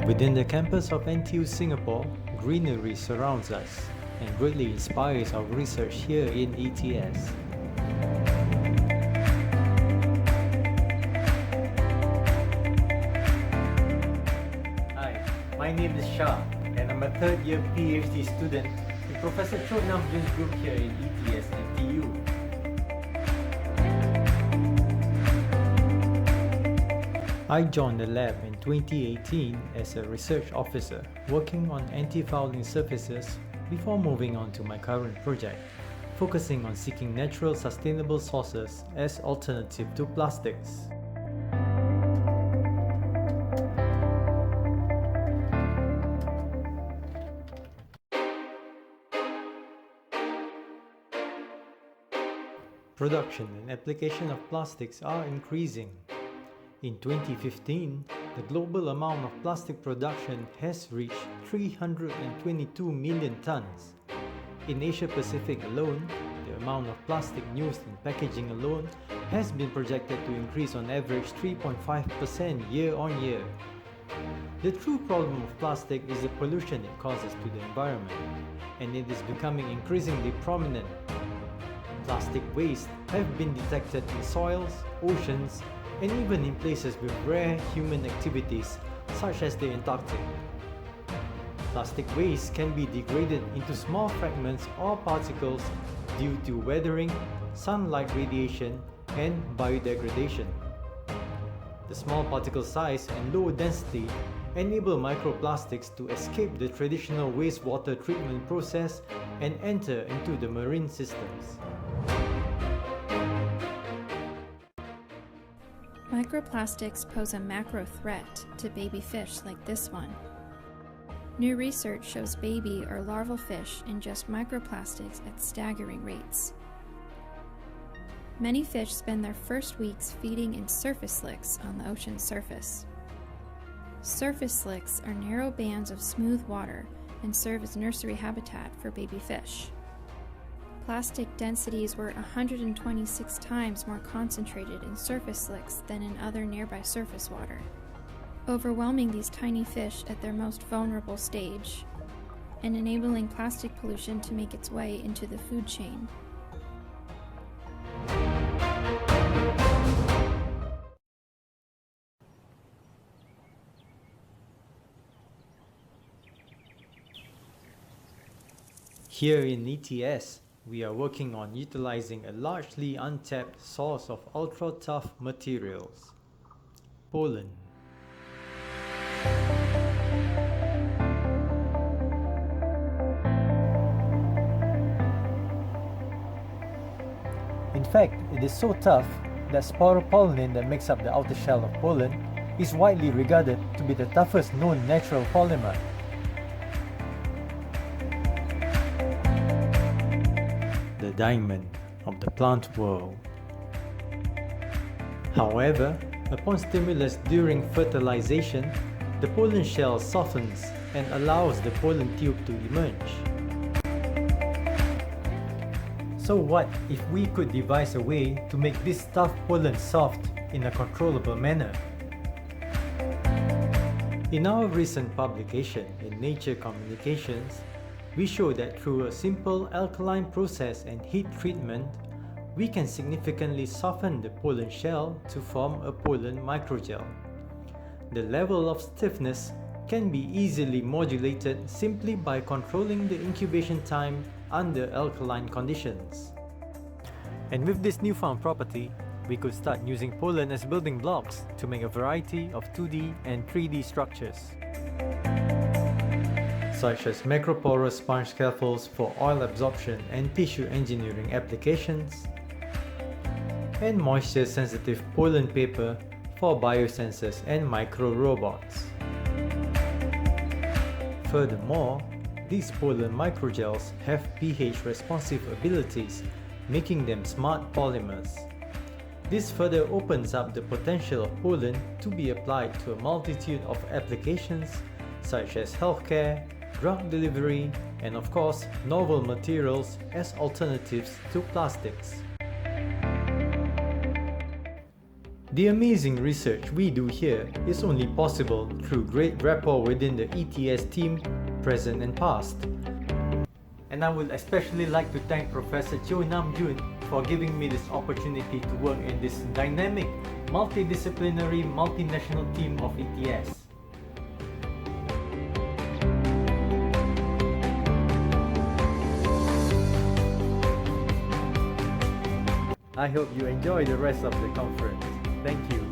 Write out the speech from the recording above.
Within the campus of NTU Singapore, greenery surrounds us and greatly inspires our research here in ETS. Hi, my name is Shah and I'm a third-year PhD student in Professor Cho Namjoon's group here in ETS NTU. I joined the lab in 2018 as a research officer working on anti-fouling surfaces before moving on to my current project, focusing on seeking natural sustainable sources as alternative to plastics. Production and application of plastics are increasing. In 2015, the global amount of plastic production has reached 322 million tons. In Asia Pacific alone, the amount of plastic used in packaging alone has been projected to increase on average 3.5% year on year. The true problem of plastic is the pollution it causes to the environment, and it is becoming increasingly prominent. Plastic waste have been detected in soils, oceans, and even in places with rare human activities such as the Antarctic. Plastic waste can be degraded into small fragments or particles due to weathering, sunlight radiation, and biodegradation. The small particle size and low density enable microplastics to escape the traditional wastewater treatment process and enter into the marine systems. Microplastics pose a macro threat to baby fish like this one. New research shows baby or larval fish ingest microplastics at staggering rates. Many fish spend their first weeks feeding in surface slicks on the ocean's surface. Surface slicks are narrow bands of smooth water and serve as nursery habitat for baby fish. Plastic densities were 126 times more concentrated in surface slicks than in other nearby surface water, overwhelming these tiny fish at their most vulnerable stage, and enabling plastic pollution to make its way into the food chain. Here in ETS, we are working on utilizing a largely untapped source of ultra-tough materials: pollen. In fact, it is so tough that sporopollenin that makes up the outer shell of pollen is widely regarded to be the toughest known natural polymer. The diamond of the plant world. However, upon stimulus during fertilization, the pollen shell softens and allows the pollen tube to emerge. So what if we could devise a way to make this tough pollen soft in a controllable manner? In our recent publication in Nature Communications, we show that through a simple alkaline process and heat treatment, we can significantly soften the pollen shell to form a pollen microgel. The level of stiffness can be easily modulated simply by controlling the incubation time under alkaline conditions. And with this newfound property, we could start using pollen as building blocks to make a variety of 2D and 3D structures, such as macroporous sponge scaffolds for oil absorption and tissue engineering applications, and moisture-sensitive pollen paper for biosensors and micro-robots. Furthermore, these pollen microgels have pH-responsive abilities, making them smart polymers. This further opens up the potential of pollen to be applied to a multitude of applications such as healthcare, drug delivery, and of course, novel materials as alternatives to plastics. The amazing research we do here is only possible through great rapport within the ETS team, present and past. And I would especially like to thank Professor Cho Nam Jun for giving me this opportunity to work in this dynamic, multidisciplinary, multinational team of ETS. I hope you enjoy the rest of the conference. Thank you.